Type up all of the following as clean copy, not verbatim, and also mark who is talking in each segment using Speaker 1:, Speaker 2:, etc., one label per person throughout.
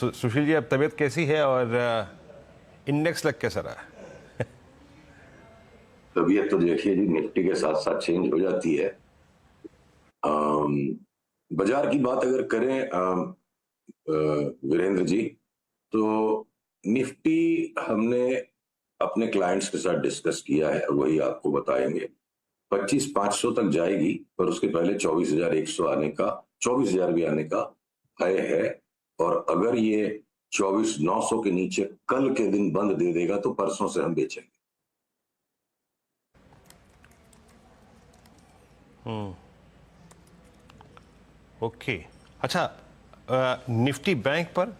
Speaker 1: सुशील जी, अब तबीयत कैसी है और इंडेक्स लग कैसा रहा है?
Speaker 2: तबीयत तो देखिए जी, निफ्टी के साथ साथ चेंज हो जाती है। अम, बाजार की बात अगर करें वीरेंद्र जी, तो निफ्टी हमने अपने क्लाइंट्स के साथ डिस्कस किया है, वही आपको बताएंगे। 25,500 तक जाएगी, पर उसके पहले 24,100 आने का, 24,000 भी आने का भय है। और अगर ये 24,900 के नीचे कल के दिन बंद दे देगा तो परसों से हम बेचेंगे।
Speaker 1: ओके। अच्छा, निफ्टी बैंक पर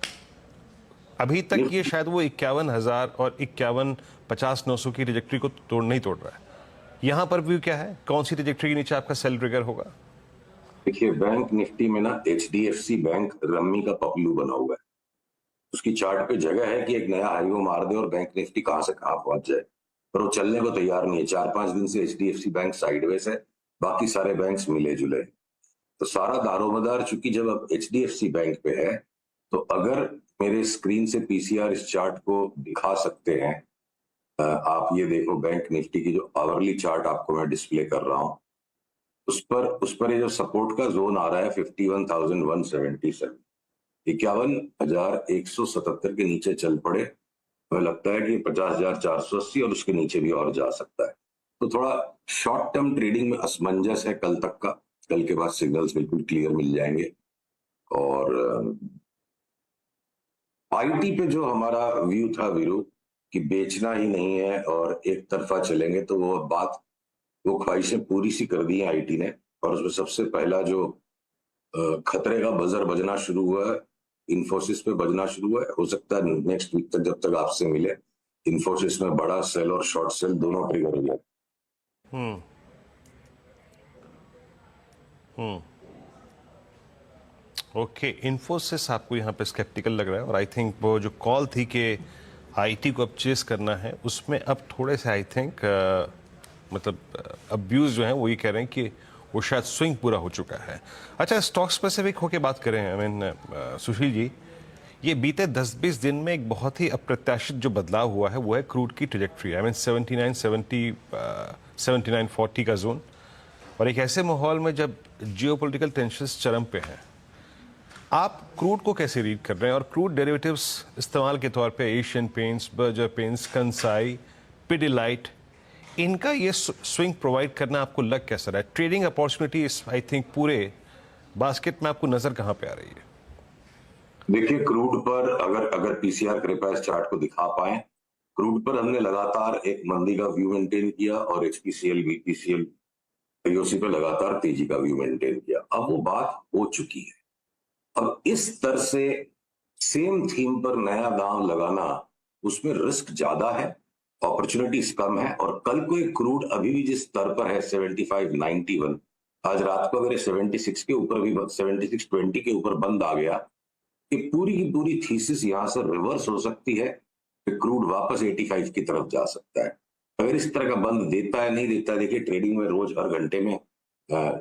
Speaker 1: अभी तक ये
Speaker 2: निफ्टी
Speaker 1: शायद वो 51,000 और 51,50,900 की ट्रेजेक्टरी को नहीं तोड़ रहा है। यहां पर व्यू क्या है? कौन सी ट्रेजेक्टरी के नीचे आपका सेल ट्रिगर होगा?
Speaker 2: देखिए, बैंक निफ्टी में ना एचडीएफसी बैंक रम्मी का पपलू बना हुआ है। उसकी चार्ट पे जगह है कि एक नया हाईवे मार दे और बैंक निफ्टी कहां से कहां पहुंच जाए, पर वो चलने को तैयार नहीं है। 4-5 दिन से एचडीएफसी बैंक साइडवेज है, बाकी सारे बैंक्स मिले जुले। तो सारा दारोमदार चूंकि जब अब एचडीएफसी बैंक पे है, तो अगर मेरे स्क्रीन से पीसीआर इस चार्ट को दिखा सकते हैं, आप ये देखो, बैंक निफ्टी की जो आवरली चार्ट आपको मैं डिस्प्ले कर रहा हूं, उस पर ये जो सपोर्ट का जोन आ रहा है 51,177, 51,177 के नीचे चल पड़े, हमें लगता है कि 50,480 और उसके नीचे भी और जा सकता है। तो थोड़ा शॉर्ट टर्म ट्रेडिंग में असमंजस है कल तक का। कल के बाद सिग्नल्स बिल्कुल क्लियर मिल जाएंगे। और आईटी पे जो हमारा व्यू था वीरू, कि बेचना ही नहीं है और एक तरफा चलेंगे, तो वो ख्वाहिशें पूरी सी कर दी है आईटी ने। और उसमें सबसे पहला जो खतरे का बजर बजना शुरू हुआ है, इन्फोसिस पे बजना शुरू हुआ है। हो सकता है नेक्स्ट वीक तक, जब तक आपसे मिले, इन्फोसिस में बड़ा सेल और शॉर्ट सेल दोनों ट्रिगर हो जाए।
Speaker 1: हम्म। हम्म। ओके, इन्फोसिस आपको यहाँ पे स्केप्टिकल लग रहा है, और आई थिंक वो जो कॉल थी कि आईटी को अब चेस करना है, उसमें अब थोड़े से आई थिंक मतलब अब्यूज जो है वो ये कह रहे हैं कि वो शायद स्विंग पूरा हो चुका है। अच्छा, स्टॉक स्पेसिफिक होके बात करें, आई मीन सुशील जी, ये बीते 10-20 दिन में एक बहुत ही अप्रत्याशित जो बदलाव हुआ है वो है क्रूड की ट्रेजेक्ट्री। आई मीन 79-70, 79-40 का जोन, और एक ऐसे माहौल में जब जियोपॉलिटिकल टेंशंस चरम पे हैं, आप क्रूड को कैसे रीड कर रहे हैं? और क्रूड डेरिवेटिव्स इस्तेमाल के तौर पे Asian paints, Berger paints, Kansai, Pidilite, इनका ये स्विंग प्रोवाइड करना आपको लग कैसा रहा है? ट्रेडिंग अपॉर्चुनिटी इस आई थिंक पूरे बास्केट में आपको नजर कहां पे आ रही है?
Speaker 2: देखिए, क्रूड पर अगर अगर पीसीआर कृपया इस चार्ट को दिखा पाए, क्रूड पर हमने लगातार एक मंदी का व्यू मेंटेन किया और एचपीसीएल बीपीसीएल आईओसी पे लगातार तेजी का व्यू मेंटेन किया। अब वो बात हो चुकी है। अब इस तरह से सेम थीम पर नया दांव लगाना, उसमें रिस्क ज्यादा है, अपॉर्चुनिटीज कम है। और कल को एक क्रूड अभी भी जिस स्तर पर है 75-91, आज रात को अगर 76 के ऊपर भी, 76-20 के ऊपर बंद आ गया, ये पूरी की पूरी थीसिस यहां से रिवर्स हो सकती है कि क्रूड वापस 85 की तरफ जा सकता है। अगर इस तरह का बंद देता है, नहीं देता है, देखिए ट्रेडिंग में रोज हर घंटे में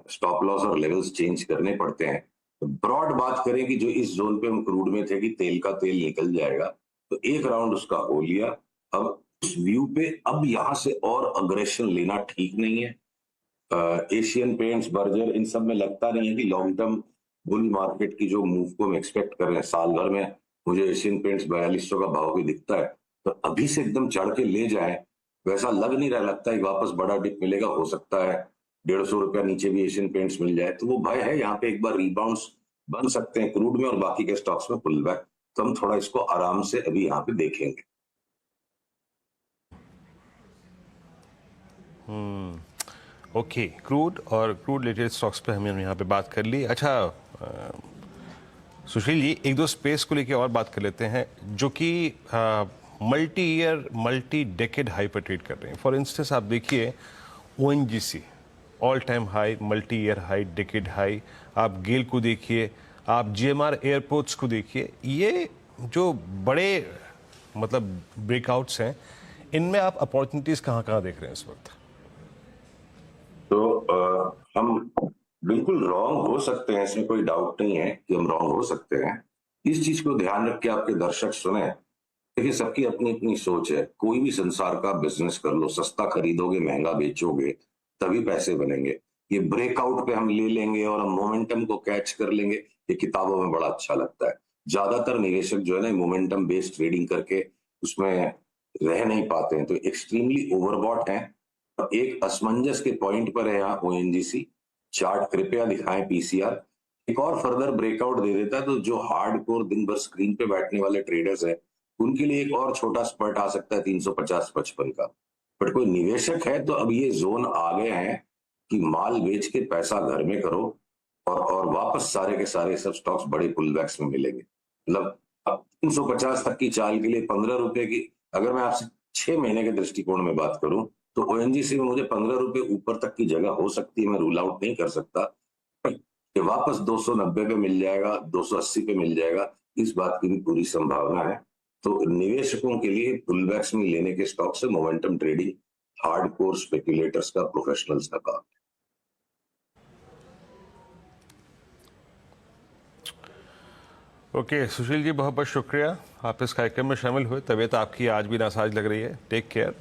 Speaker 2: स्टॉप लॉस और लेवल्स चेंज करने पड़ते हैं। तो ब्रॉड बात करें कि जो इस जोन पे हम क्रूड में थे कि तेल का तेल निकल जाएगा, तो एक राउंड उसका हो लिया। अब उस व्यू पे अब यहां से और अग्रेशन लेना ठीक नहीं है। एशियन पेंट्स, बर्जर, इन सब में लगता नहीं है कि लॉन्ग टर्म बुल मार्केट की जो मूव को हम एक्सपेक्ट कर रहे हैं साल भर में, मुझे एशियन पेंट्स 4200 का भाव भी दिखता है। तो अभी से एकदम चढ़ के ले जाए, वैसा लग नहीं रहा। लगता है वापस बड़ा डिप मिलेगा, हो सकता है 150 रुपया नीचे भी एशियन पेंट्स मिल जाए। तो वो भय है, यहाँ पे एक बार रिबाउंड्स बन सकते हैं क्रूड में और बाकी के स्टॉक्स में पुल बैक। तो हम थोड़ा इसको आराम से अभी यहाँ पे देखेंगे।
Speaker 1: ओके, क्रूड और क्रूड रिलेटेड स्टॉक्स पे हमने यहाँ पे बात कर ली। अच्छा सुशील जी, एक दो स्पेस को लेके और बात कर लेते हैं जो कि multi year, multi decade high पर ट्रेड कर रहे हैं। फॉर इंस्टेंस आप देखिए ONGC all time high, multi year high, decade high. आप गेल को देखिए, आप जीएमआर एयरपोर्ट्स को देखिए। ये जो बड़े मतलब ब्रेकआउट्स हैं, इनमें आप अपॉर्चुनिटीज कहाँ कहाँ देख रहे हैं इस वक्त?
Speaker 2: तो हम बिल्कुल रॉन्ग हो सकते हैं, इसमें कोई डाउट नहीं है कि हम रॉन्ग हो सकते हैं। इस चीज को ध्यान रख के आपके दर्शक सुने। देखिए, सबकी अपनी अपनी सोच है। कोई भी संसार का बिजनेस कर लो, सस्ता खरीदोगे महंगा बेचोगे तभी पैसे बनेंगे। ये ब्रेकआउट पे हम ले लेंगे और हम मोमेंटम को कैच कर लेंगे, ये किताबों में बड़ा अच्छा लगता है। ज्यादातर निवेशक जो है ना मोमेंटम बेस्ड ट्रेडिंग करके उसमें रह नहीं पाते हैं, तो एक्सट्रीमली ओवरबॉट है। और एक असमंजस के पॉइंट पर है यहाँ ओएनजीसी। चार्ट कृपया दिखाएं पीसीआर। एक और फर्दर ब्रेकआउट दे देता है तो जो हार्डकोर दिन भर स्क्रीन पे बैठने वाले ट्रेडर्स हैं उनके लिए एक और छोटा स्पर्ट आ सकता है 350-55 का। बट कोई निवेशक है तो अब ये जोन आ गए हैं कि माल बेच के पैसा घर में करो और वापस सारे के सारे सब स्टॉक्स बड़े पुलबैक्स में मिलेंगे। मतलब अब 350 तक की चाल के लिए 15 रुपए की, अगर मैं आपसे 6 महीने के दृष्टिकोण में बात करूं तो ओएनजीसी में मुझे 15 रुपए ऊपर तक की जगह हो सकती है, मैं रूल आउट नहीं कर सकता। कि वापस 290 पे मिल जाएगा, 280 पे मिल जाएगा, इस बात की भी पूरी संभावना है। तो निवेशकों के लिए पुलबैक्स में लेने के स्टॉक से मोमेंटम ट्रेडिंग हार्डकोर स्पेक्युलेटर्स का, प्रोफेशनल्स का काम।
Speaker 1: ओके सुशील जी, बहुत बहुत शुक्रिया, आप इस कार्यक्रम में शामिल हुए। तबीयत आपकी आज भी नासाज लग रही है, टेक केयर।